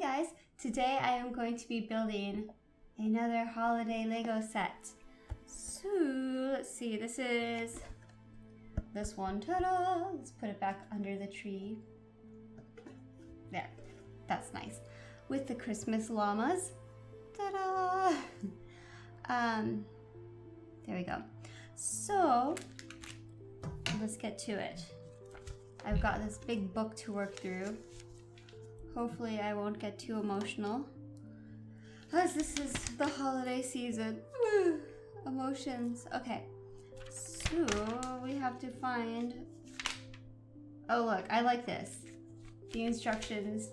guys, today I am going to be building another holiday Lego set. So let's see, this is this one. Ta-da! Let's put it back under the tree. There, that's nice. With the Christmas llamas. Ta-da! There we go. So let's get to it. I've got this big book to work through. Hopefully I won't get too emotional, as this is the holiday season. Emotions. Okay, so we have to find, oh look, I like this. The instructions.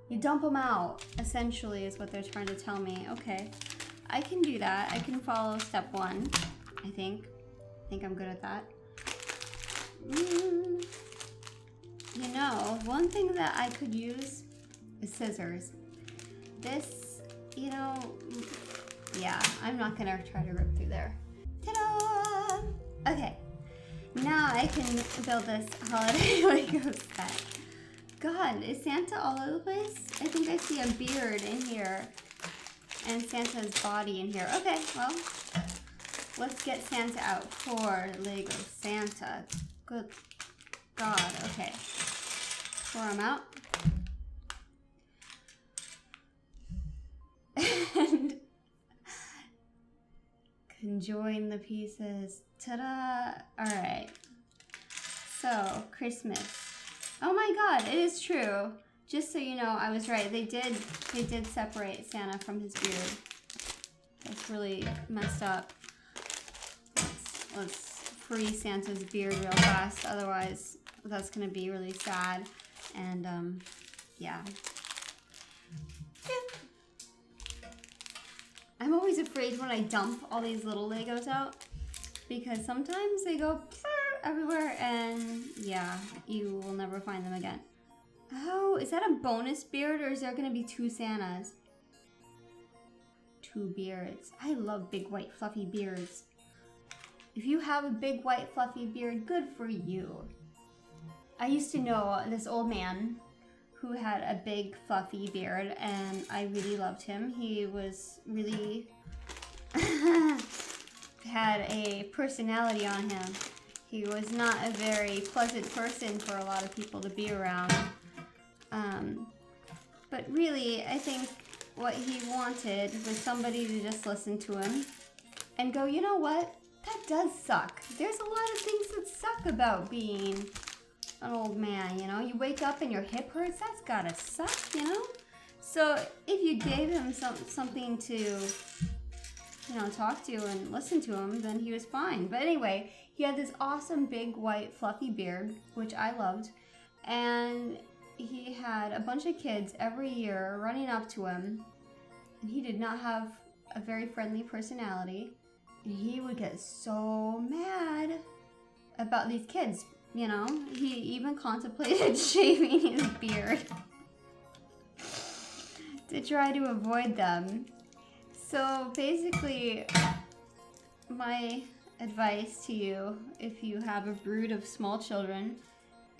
You dump them out, essentially, is what they're trying to tell me. Okay, I can do that. I can follow step one, I think. I think I'm good at that. You know, one thing that I could use is scissors. This, you know, yeah, I'm not gonna try to rip through there. Ta-da! Okay, now I can build this holiday Lego set. God, is Santa all over the place? I think I see a beard in here and Santa's body in here. Okay, well, let's get Santa out for Lego Santa. Good God, okay. Pour them out. And conjoin the pieces. Ta-da! Alright. So, Christmas. Oh my God, it is true. Just so you know, I was right. They did separate Santa from his beard. That's really messed up. Let's free Santa's beard real fast, otherwise that's gonna be really sad. And yeah. I'm always afraid when I dump all these little Legos out, because sometimes they go everywhere and yeah, you will never find them again. Oh, is that a bonus beard, or is there gonna be two Santas? Two beards. I love big white fluffy beards. If you have a big white fluffy beard, good for you. I used to know this old man who had a big fluffy beard, and I really loved him. He was really had a personality on him. He was not a very pleasant person for a lot of people to be around. But really, I think what he wanted was somebody to just listen to him and go, you know what? That does suck. There's a lot of things that suck about being an old man, you know? You wake up and your hip hurts, that's gotta suck, you know? So if you gave him something to, you know, talk to and listen to him, then he was fine. But anyway, he had this awesome big white fluffy beard, which I loved, and he had a bunch of kids every year running up to him, and he did not have a very friendly personality. And he would get so mad about these kids, you know? He even contemplated shaving his beard to try to avoid them. So basically, my advice to you, if you have a brood of small children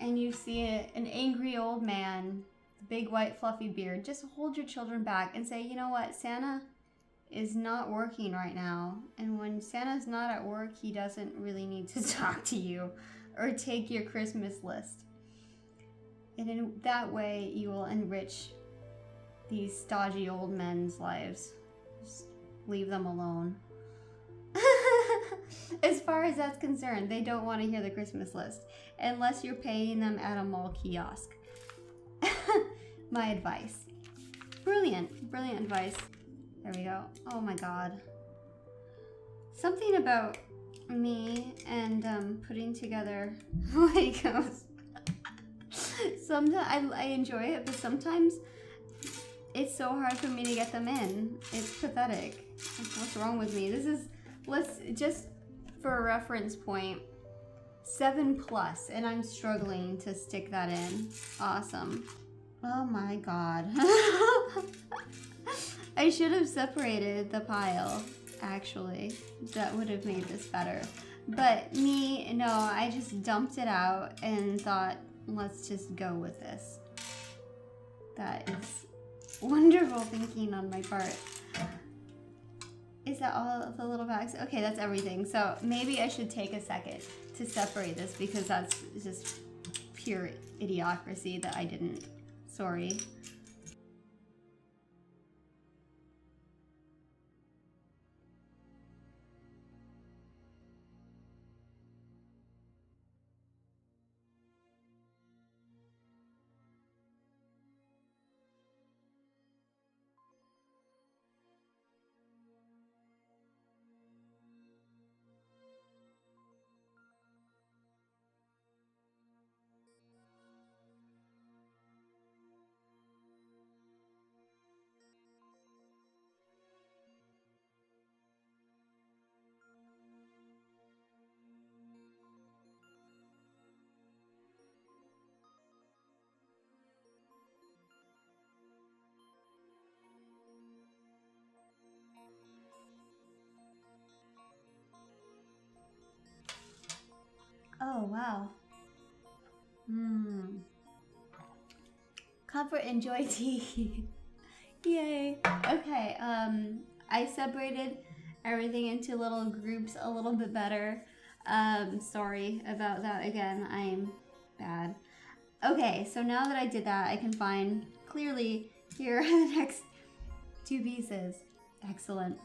and you see an angry old man, big white fluffy beard, just hold your children back and say, you know what, Santa is not working right now, and when Santa's not at work, he doesn't really need to talk to you or take your Christmas list. And in that way, you will enrich these stodgy old men's lives. Just leave them alone. As far as that's concerned, they don't want to hear the Christmas list unless you're paying them at a mall kiosk. My advice. Brilliant, brilliant advice. There we go. Oh my God. Something about me and putting together Legos. Sometimes I enjoy it, but sometimes it's so hard for me to get them in. It's pathetic. What's wrong with me? This is, let's just for a reference point, 7+, and I'm struggling to stick that in. Awesome. Oh my God. I should have separated the pile, actually. That would have made this better. But me, no, I just dumped it out and thought, let's just go with this. That is wonderful thinking on my part. Is that all of the little bags? Okay, that's everything. So maybe I should take a second to separate this because that's just pure idiocracy that I didn't. Sorry. Oh, wow. Comfort and joy tea. Yay. Okay, I separated everything into little groups a little bit better. Sorry about that again. I'm bad. Okay, so now that I did that, I can find clearly here are the next two pieces. Excellent.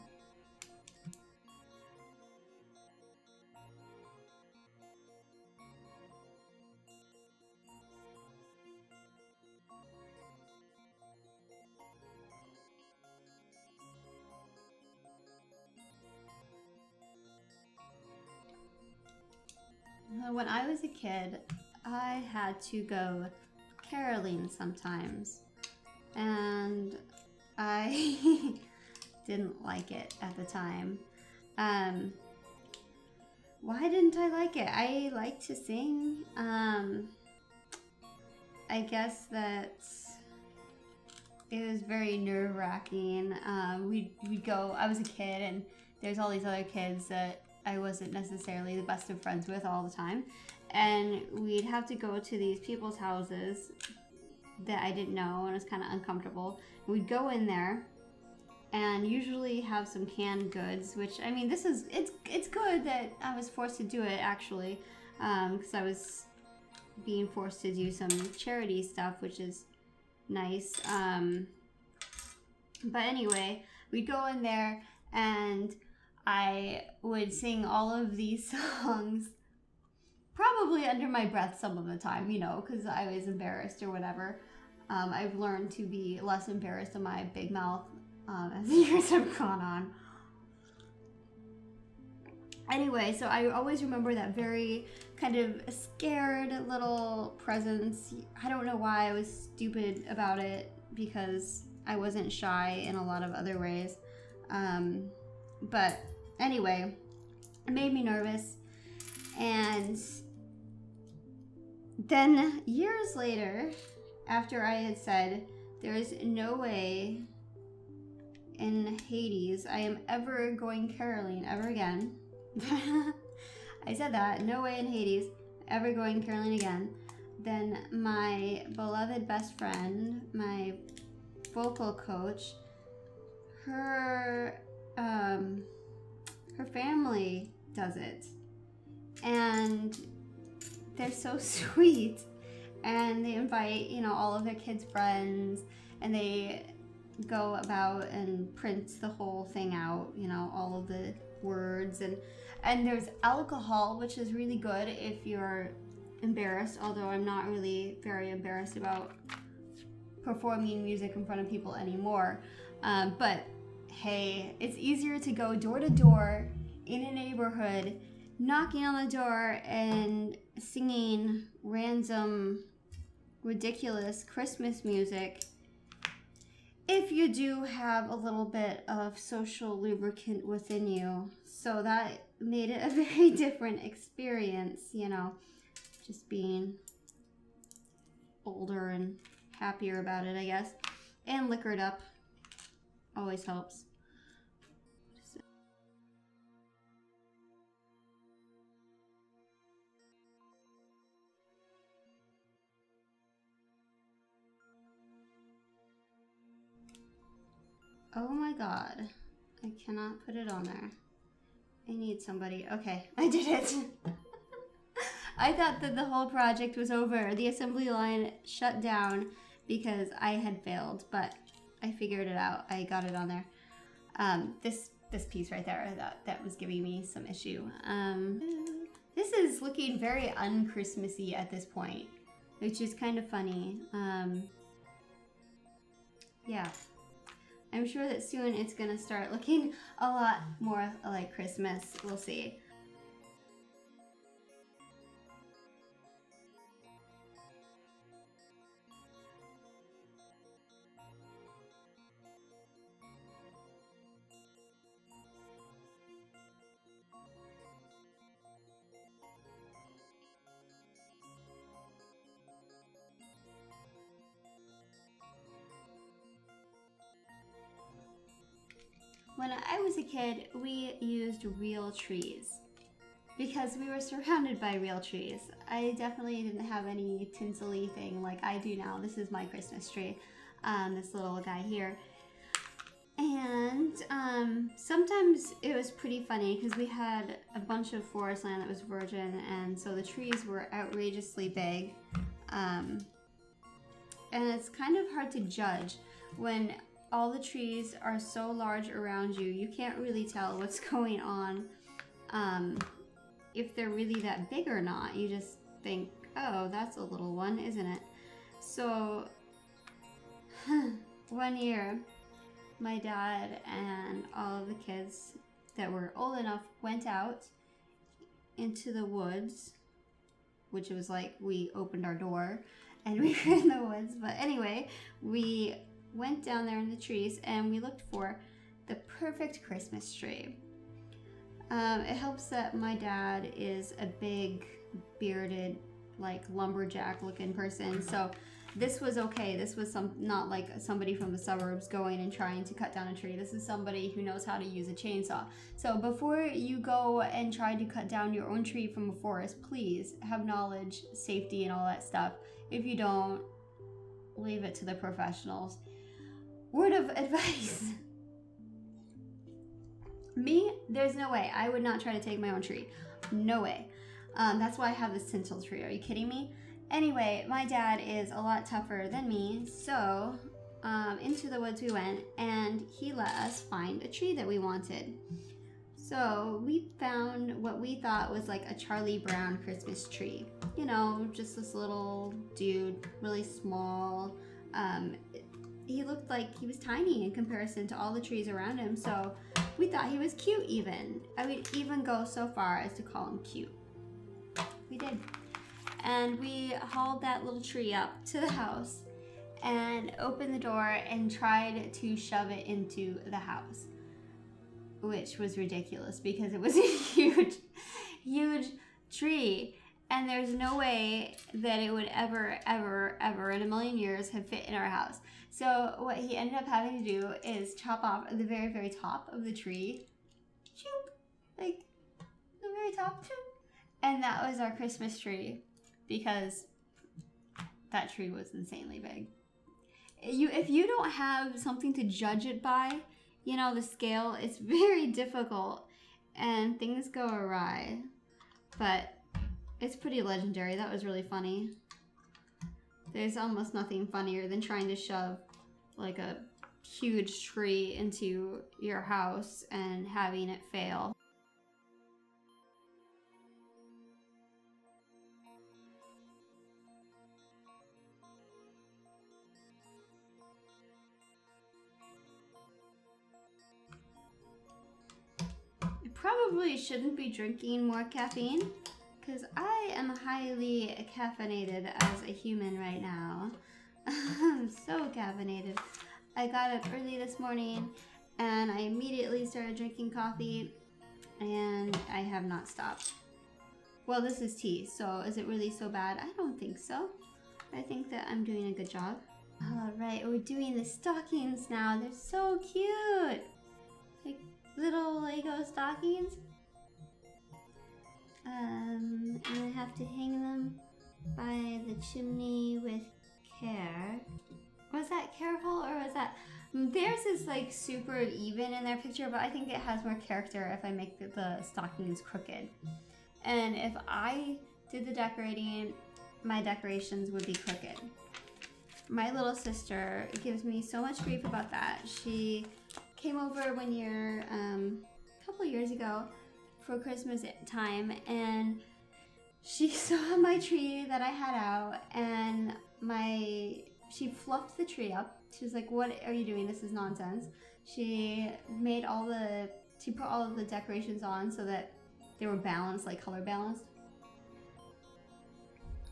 When I was a kid, I had to go caroling sometimes, and I didn't like it at the time. Why didn't I like it? I like to sing. I guess that it was very nerve-wracking. We'd go. I was a kid, and there's all these other kids that I wasn't necessarily the best of friends with all the time, and we'd have to go to these people's houses that I didn't know, and it was kind of uncomfortable. We'd go in there and usually have some canned goods, which, I mean, it's good that I was forced to do it, actually, because I was being forced to do some charity stuff, which is nice. But anyway, we'd go in there and I would sing all of these songs, probably under my breath some of the time, you know, because I was embarrassed or whatever. I've learned to be less embarrassed in my big mouth as the years have gone on. Anyway, so I always remember that very kind of scared little presence. I don't know why I was stupid about it, because I wasn't shy in a lot of other ways. But anyway, it made me nervous. And then years later, after I had said, there is no way in Hades I am ever going caroling ever again. I said that, no way in Hades ever going caroling again. Then my beloved best friend, my vocal coach, her family does it, and they're so sweet, and they invite, you know, all of their kids' friends, and they go about and print the whole thing out, you know, all of the words, and there's alcohol, which is really good if you're embarrassed, although I'm not really very embarrassed about performing music in front of people anymore. But hey, it's easier to go door to door in a neighborhood, knocking on the door and singing random, ridiculous Christmas music, if you do have a little bit of social lubricant within you. So that made it a very different experience, you know, just being older and happier about it, I guess. And liquored up always helps. Oh my god. I cannot put it on there. I need somebody. Okay, I did it. I thought that the whole project was over. The assembly line shut down because I had failed, but I figured it out. I got it on there. This piece right there, that was giving me some issue. This is looking very un-Christmassy at this point, which is kind of funny. Yeah. I'm sure that soon it's gonna start looking a lot more like Christmas. We'll see. When I was a kid, we used real trees because we were surrounded by real trees. I definitely didn't have any tinsel-y thing like I do now. This is my Christmas tree, this little guy here. And sometimes it was pretty funny because we had a bunch of forest land that was virgin, and so the trees were outrageously big. And it's kind of hard to judge when all the trees are so large around you. You can't really tell what's going on, if they're really that big or not. You just think, oh, that's a little one, isn't it? So one year, my dad and all of the kids that were old enough went out into the woods, which was like we opened our door and we were in the woods. But anyway, we went down there in the trees and we looked for the perfect Christmas tree. It helps that my dad is a big bearded, like lumberjack looking person, so this was okay. This was not like somebody from the suburbs going and trying to cut down a tree. This is somebody who knows how to use a chainsaw. So before you go and try to cut down your own tree from a forest, please have knowledge, safety, and all that stuff. If you don't, leave it to the professionals. Word of advice. Me, there's no way. I would not try to take my own tree. No way. That's why I have this tinsel tree. Are you kidding me? Anyway, my dad is a lot tougher than me, so into the woods we went, and he let us find a tree that we wanted. So we found what we thought was like a Charlie Brown Christmas tree. You know, just this little dude, really small. He looked like he was tiny in comparison to all the trees around him, so we thought he was cute even. I would even go so far as to call him cute. We did. And we hauled that little tree up to the house and opened the door and tried to shove it into the house, which was ridiculous because it was a huge, huge tree, and there's no way that it would ever, ever, ever in a million years have fit in our house. So what he ended up having to do is chop off the very, very top of the tree, like the very top, and that was our Christmas tree, because that tree was insanely big. If you don't have something to judge it by, you know, the scale, it's very difficult and things go awry. But it's pretty legendary. That was really funny. There's almost nothing funnier than trying to shove like a huge tree into your house and having it fail. Probably shouldn't be drinking more caffeine because I am highly caffeinated as a human right now. I'm so caffeinated. I got up early this morning and I immediately started drinking coffee and I have not stopped. Well, this is tea, so is it really so bad? I don't think so. I think that I'm doing a good job. All right, we're doing the stockings now. They're so cute. Like little Lego stockings. And I have to hang them by the chimney with care. Was that careful or was that... Theirs is like super even in their picture, but I think it has more character if I make the stockings crooked. And if I did the decorating, my decorations would be crooked. My little sister gives me so much grief about that. She came over one year, a couple years ago for Christmas time, and she saw my tree that I had out, and she fluffed the tree up. She was like, "What are you doing? This is nonsense." She put all of the decorations on so that they were balanced, like color balanced.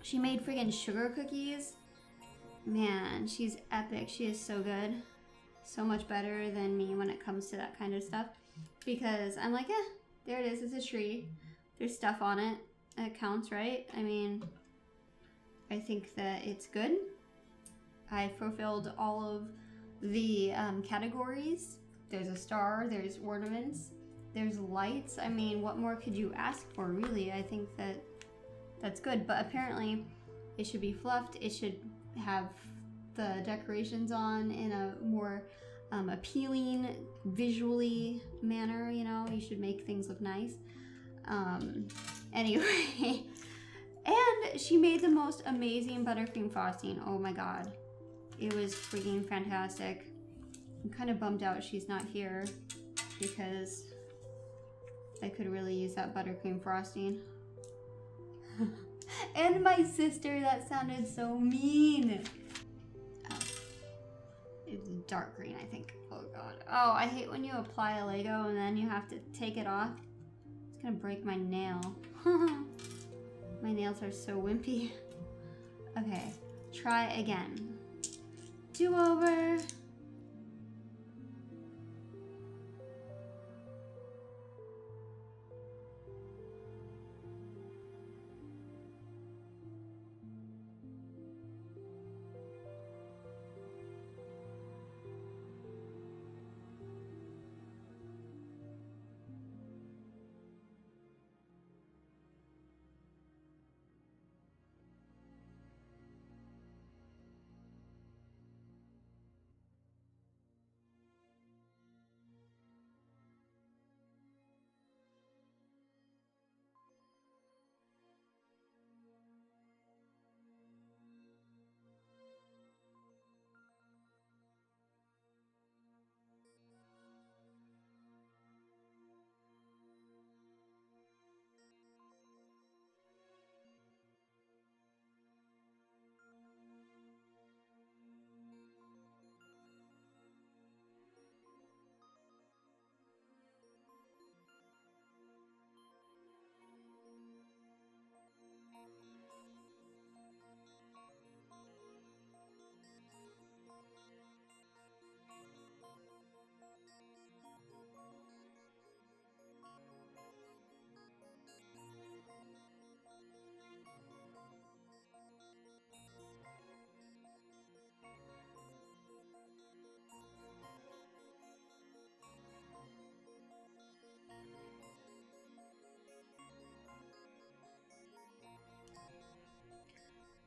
She made friggin' sugar cookies. Man, she's epic. She is so good. So much better than me when it comes to that kind of stuff. Because I'm like, there it is. It's a tree. There's stuff on it. It counts, right? I mean, I think that it's good. I fulfilled all of the categories. There's a star, there's ornaments, there's lights. I mean, what more could you ask for, really? I think that that's good, but apparently it should be fluffed. It should have the decorations on in a more appealing, visually manner, you know? You should make things look nice. Anyway, and she made the most amazing buttercream frosting. Oh my god. It was freaking fantastic. I'm kind of bummed out she's not here because I could really use that buttercream frosting. And my sister, that sounded so mean. Oh. It's dark green, I think. Oh god. Oh, I hate when you apply a Lego and then you have to take it off. It's gonna break my nail. My nails are so wimpy. Okay, try again. Do-over.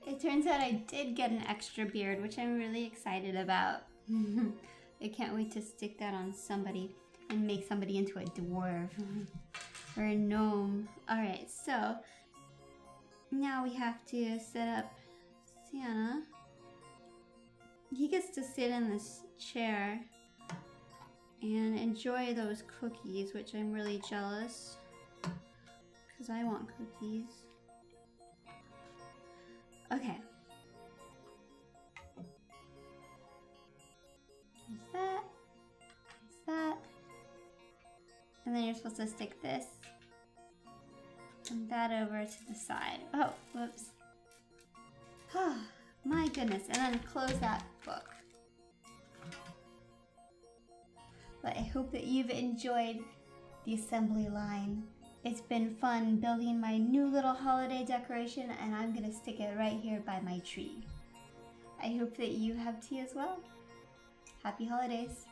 It turns out I did get an extra beard, which I'm really excited about. I can't wait to stick that on somebody and make somebody into a dwarf or a gnome. Alright, so now we have to set up Santa. He gets to sit in this chair and enjoy those cookies, which I'm really jealous because I want cookies. Okay. There's that. There's that. And then you're supposed to stick this and that over to the side. Oh, whoops. Oh, my goodness. And then close that book. But I hope that you've enjoyed the assembly line. It's been fun building my new little holiday decoration, and I'm gonna stick it right here by my tree. I hope that you have tea as well. Happy holidays.